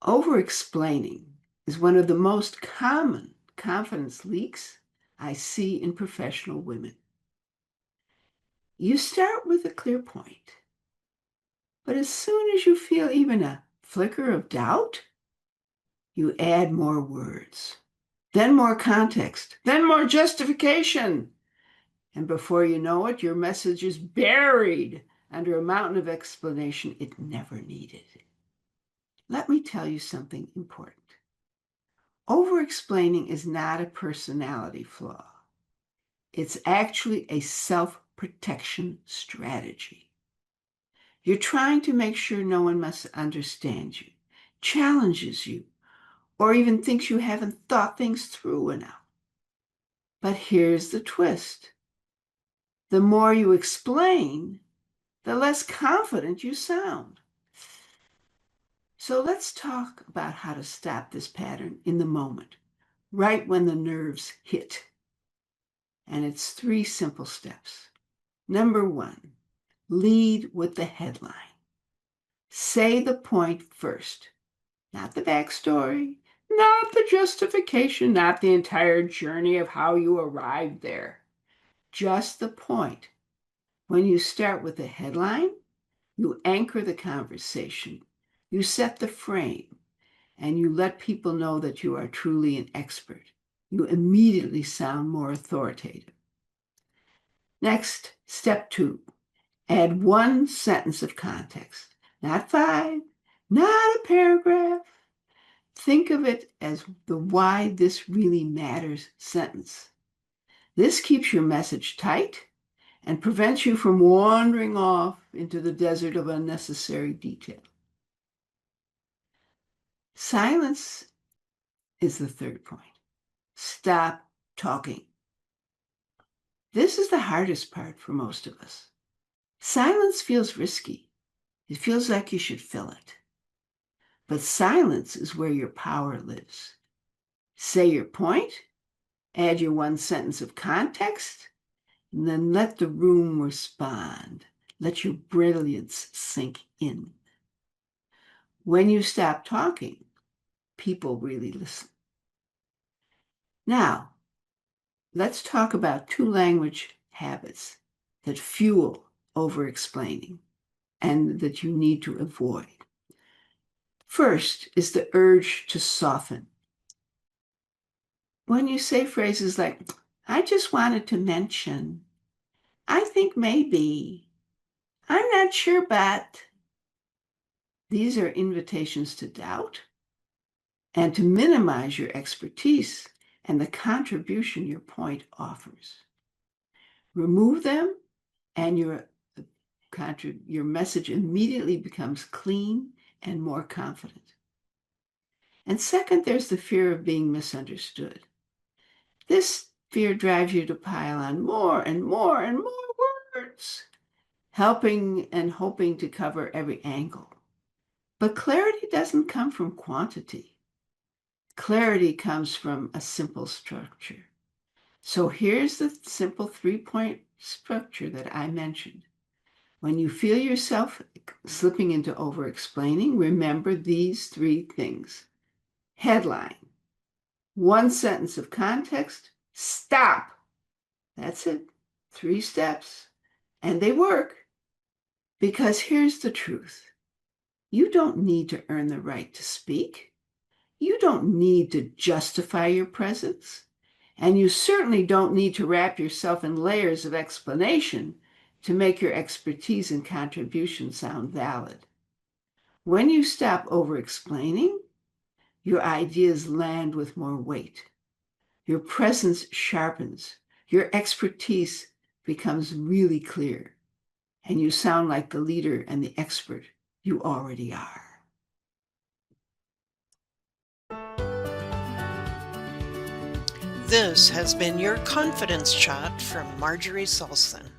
Over-explaining is one of the most common confidence leaks I see in professional women. You start with a clear point, but as soon as you feel even a flicker of doubt, you add more words, then more context, then more justification. And before you know it, your message is buried under a mountain of explanation it never needed. Let me tell you something important. Over-explaining is not a personality flaw. It's actually a self-protection strategy. You're trying to make sure no one misunderstands you, challenges you, or even thinks you haven't thought things through enough. But here's the twist. The more you explain, the less confident you sound. So let's talk about how to stop this pattern in the moment, right when the nerves hit. And it's 3 simple steps. Number 1, lead with the headline. Say the point first, not the backstory, not the justification, not the entire journey of how you arrived there. Just the point. When you start with the headline, you anchor the conversation, you set the frame, and you let people know that you are truly an expert. You immediately sound more authoritative. Next, step 2, add 1 sentence of context, not 5, not a paragraph. Think of it as the why this really matters sentence. This keeps your message tight and prevents you from wandering off into the desert of unnecessary detail. Silence is the 3rd point. Stop talking. This is the hardest part for most of us. Silence feels risky. It feels like you should fill it. But silence is where your power lives. Say your point, add your 1 sentence of context, and then let the room respond. Let your brilliance sink in. When you stop talking, people really listen. Now, let's talk about 2 language habits that fuel over-explaining and that you need to avoid. First is the urge to soften. When you say phrases like, I just wanted to mention, I think maybe, I'm not sure, but these are invitations to doubt and to minimize your expertise and the contribution your point offers. Remove them and your message immediately becomes clean and more confident. And second, there's the fear of being misunderstood. This fear drives you to pile on more and more and more words, helping and hoping to cover every angle. But clarity doesn't come from quantity. Clarity comes from a simple structure. So here's the simple 3-point structure that I mentioned. When you feel yourself slipping into over-explaining, remember these 3 things. Headline, 1 sentence of context, stop. That's it. 3 steps. And they work. Because here's the truth. You don't need to earn the right to speak. You don't need to justify your presence. And you certainly don't need to wrap yourself in layers of explanation to make your expertise and contribution sound valid. When you stop over-explaining, your ideas land with more weight. Your presence sharpens. Your expertise becomes really clear. And you sound like the leader and the expert you already are. This has been your Confidence Shot from Marjorie Saulson.